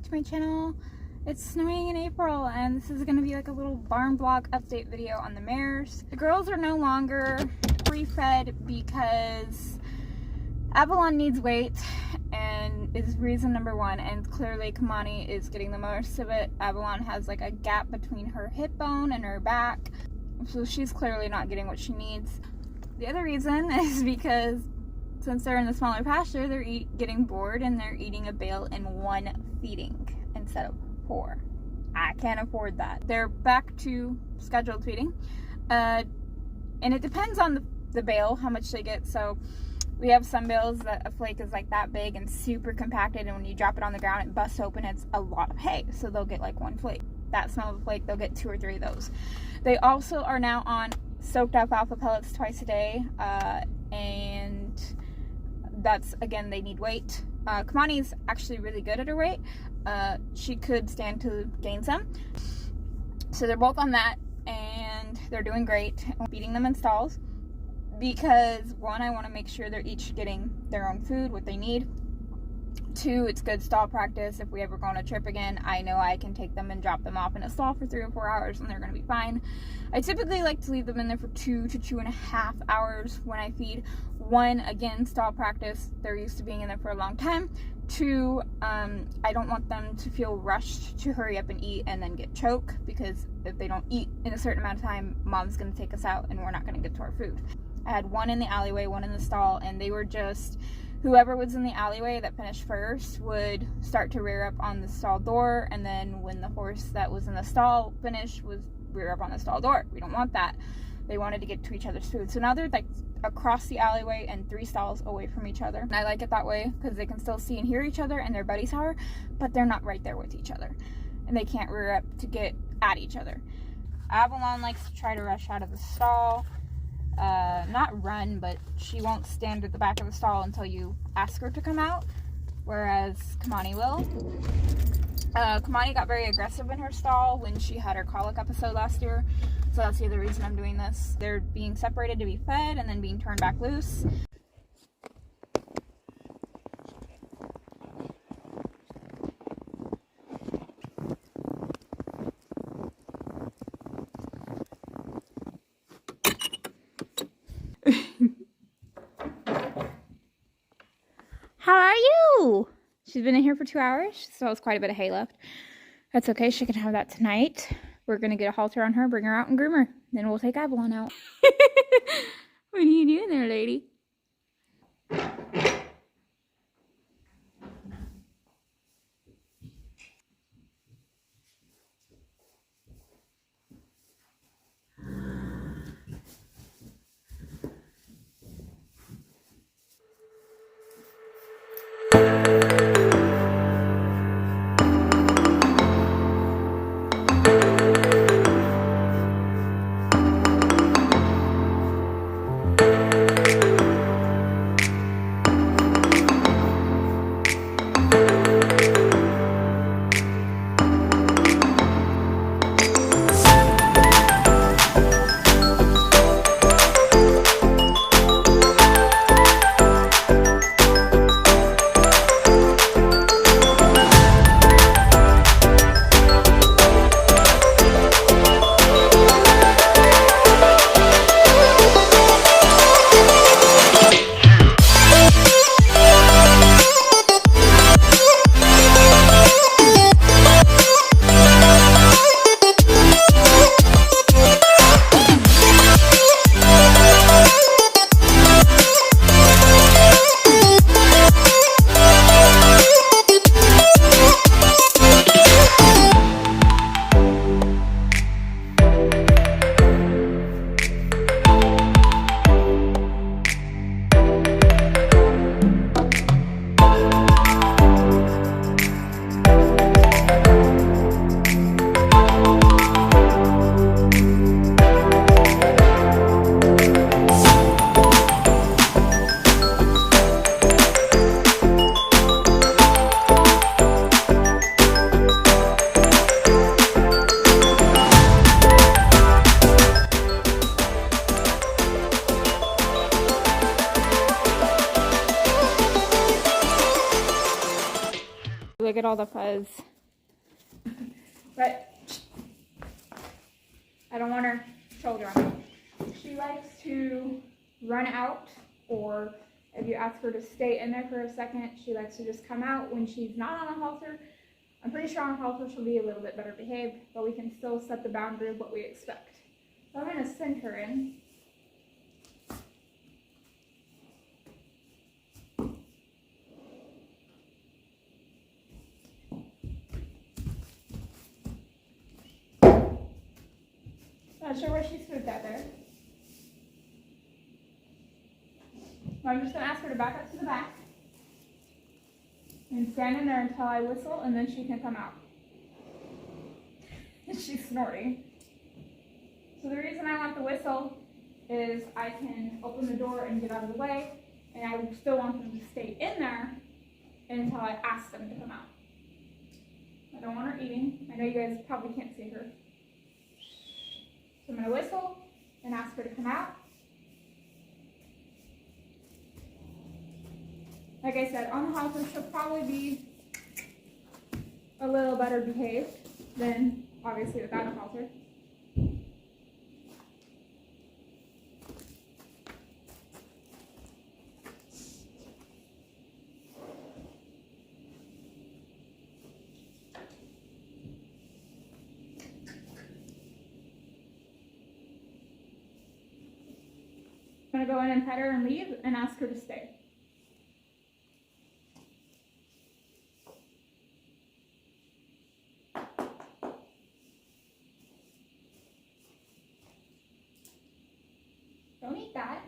to my channel. It's snowing in April and this is going to be like a little barn block update video on the mares. The girls are no longer free-fed because Avalon needs weight and is reason number one, and clearly Kamani is getting the most of it. Avalon has like a gap between her hip bone and her back, so she's clearly not getting what she needs. The other reason is because since they're in the smaller pasture, they're getting bored and they're eating a bale in one feeding instead of 4. I can't afford that. They're back to scheduled feeding, and it depends on the bale, how much they get. So we have some bales that a flake is like that big and super compacted, and when you drop it on the ground, it busts open. It's a lot of hay, so they'll get like 1 flake. That small of a flake, they'll get 2 or 3 of those. They also are now on soaked alfalfa pellets twice a day, and that's, again, they need weight. Kamani's actually really good at her weight. She could stand to gain some. So they're both on that, and they're doing great. I'm feeding them in stalls because, 1, I want to make sure they're each getting their own food, what they need. 2, it's good stall practice. If we ever go on a trip again, I know I can take them and drop them off in a stall for 3 or 4 hours and they're going to be fine. I typically like to leave them in there for 2 to 2.5 hours when I feed. 1, again, stall practice. They're used to being in there for a long time. 2, I don't want them to feel rushed to hurry up and eat and then get choke, because if they don't eat in a certain amount of time, mom's going to take us out and we're not going to get to our food. I had 1 in the alleyway, 1 in the stall, and they were just, whoever was in the alleyway that finished first would start to rear up on the stall door, and then when the horse that was in the stall finished, was rear up on the stall door. We don't want that. They wanted to get to each other's food. So now they're like across the alleyway and 3 stalls away from each other. And I like it that way because they can still see and hear each other and their buddies are, but they're not right there with each other. And they can't rear up to get at each other. Avalon likes to try to rush out of the stall. Not run, but she won't stand at the back of the stall until you ask her to come out, whereas Kamani will. Kamani got very aggressive in her stall when she had her colic episode last year, so that's the other reason I'm doing this. They're being separated to be fed and then being turned back loose. How are you? She's been in here for 2 hours. She still has quite a bit of hay left. That's okay. She can have that tonight. We're going to get a halter on her, bring her out, and groom her. Then we'll take Avalon out. What are you doing there, lady? Look at all the fuzz. but I don't want her shoulder on me. She likes to run out, or if you ask her to stay in there for a second, she likes to just come out when she's not on a halter. I'm pretty sure on a halter she'll be a little bit better behaved, but we can still set the boundary of what we expect. So I'm going to send her in. Not sure where she spooked out there. So I'm just going to ask her to back up to the back and stand in there until I whistle, and then she can come out. She's snorting. So the reason I want the whistle is I can open the door and get out of the way, and I still want them to stay in there until I ask them to come out. I don't want her eating. I know you guys probably can't see her. So I'm going to whistle and ask her to come out. Like I said, on the halter, she'll probably be a little better behaved than obviously without a halter. I'm going to go in and pet her and leave and ask her to stay. Don't eat that.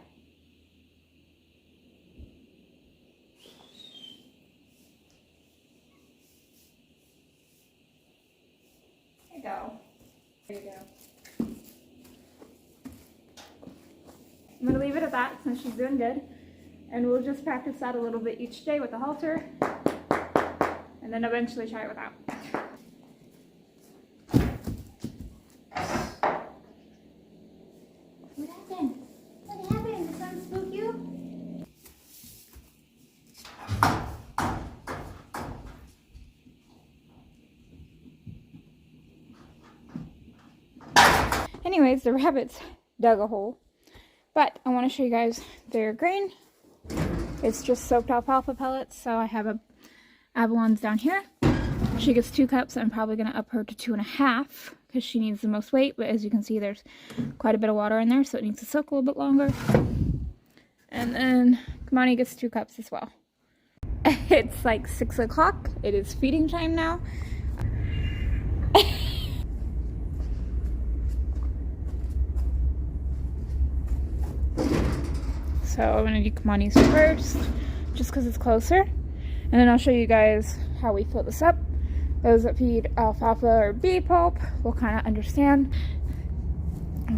There you go. There you go. I'm going to leave it at that since she's doing good. And we'll just practice that a little bit each day with the halter. And then eventually try it without. What happened? What happened? Did someone spook you? Anyways, the rabbits dug a hole. But I want to show you guys their grain. It's just soaked alfalfa pellets. So I have Avalon's down here. She gets 2 cups. I'm probably going to up her to 2.5 because she needs the most weight. But as you can see, there's quite a bit of water in there, so it needs to soak a little bit longer. And then Kamani gets 2 cups as well. It's like 6 o'clock. It is feeding time now. So I'm going to do Kamani's first, just because it's closer. And then I'll show you guys how we fill this up. Those that feed alfalfa or bee pulp will kind of understand.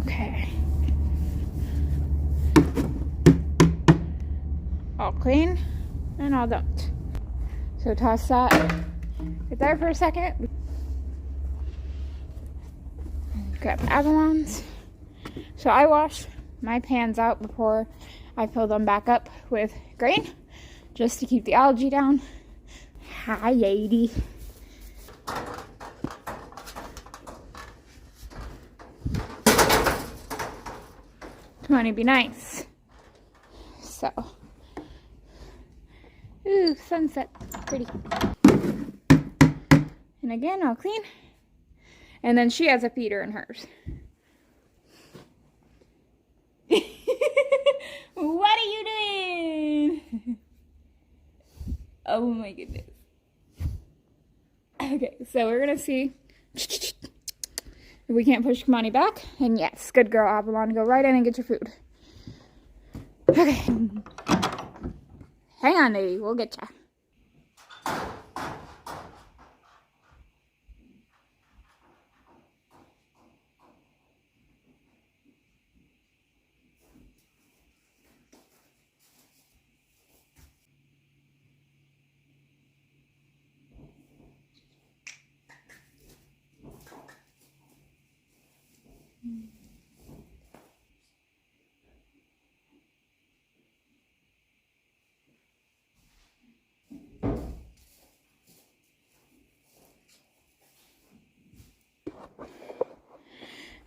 Okay. All clean and all dumped. So toss that right there for a second. Grab Avalon's. So I wash my pans out before I fill them back up with grain, just to keep the algae down. Hi, Yadi. Come on, be nice. So, ooh, sunset, pretty. And again, I'll clean. And then she has a feeder in hers. What are you doing? Oh my goodness. Okay, so we're gonna see if we can't push Kamani back. And yes, good girl, Avalon. Go right in and get your food. Okay. Hang on, lady. We'll get ya.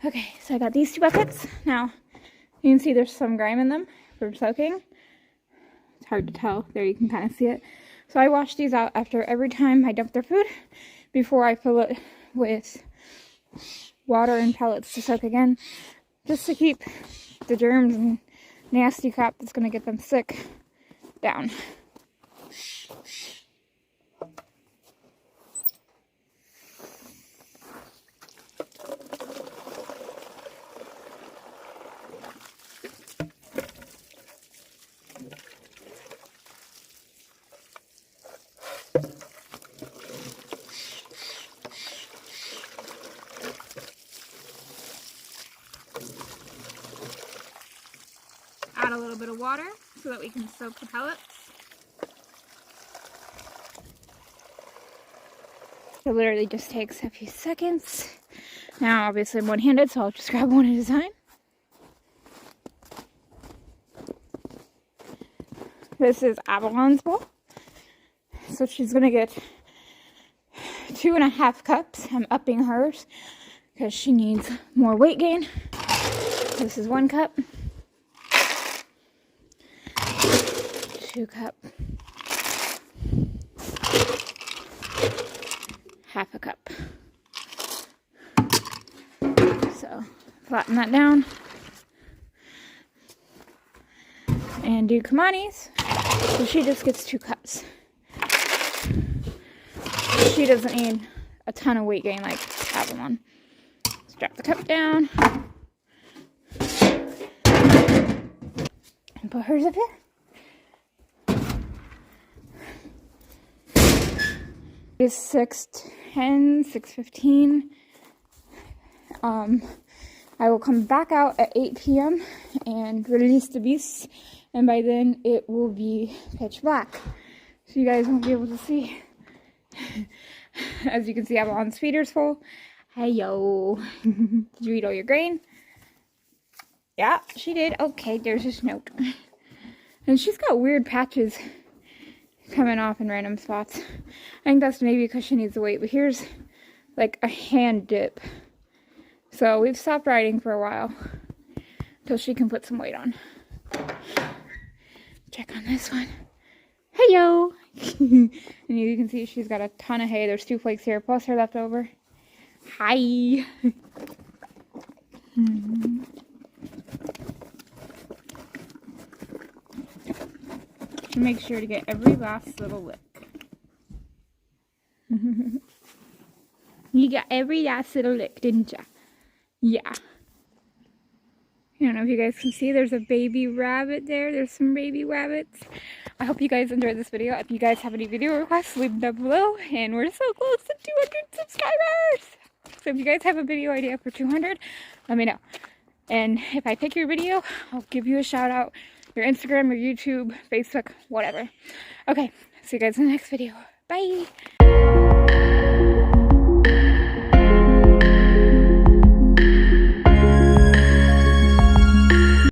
Okay, so I got these 2 buckets. Now, you can see there's some grime in them for soaking. It's hard to tell. There you can kind of see it. So I wash these out after every time I dump their food before I fill it with water and pellets to soak again, just to keep the germs and nasty crap that's going to get them sick down. Add a little bit of water so that we can soak the pellets. It literally just takes a few seconds. Now, obviously I'm one-handed, so I'll just grab one at a time. This is Avalon's bowl. So she's gonna get 2.5 cups. I'm upping hers because she needs more weight gain. This is 1 cup. 2 cup. 1/2 cup. So flatten that down. And do Kamani's. So she just gets 2 cups. She doesn't need a ton of weight gain like Avalon. Let's drop the cup down. And put hers up here. It's 6:10, 6:15. I will come back out at 8 p.m. and release the beasts, and by then it will be pitch black. So you guys won't be able to see. As you can see, Avalon's feeder's full. Hey yo. Did you eat all your grain? Yeah, she did. Okay, there's this note. And she's got weird patches coming off in random spots. I think that's maybe because she needs the weight, but here's like a hand dip. So we've stopped riding for a while until she can put some weight on. Check on this one. Hello. And you can see she's got a ton of hay. There's 2 flakes here plus her leftover. Hi. Make sure to get every last little lick. You got every last little lick, didn't ya? Yeah. I don't know if you guys can see, there's a baby rabbit there. There's some baby rabbits. I hope you guys enjoyed this video. If you guys have any video requests, leave them down below. And we're so close to 200 subscribers. So if you guys have a video idea for 200, let me know. And if I pick your video, I'll give you a shout out. Your Instagram, your YouTube, Facebook, whatever. Okay, see you guys in the next video. Bye!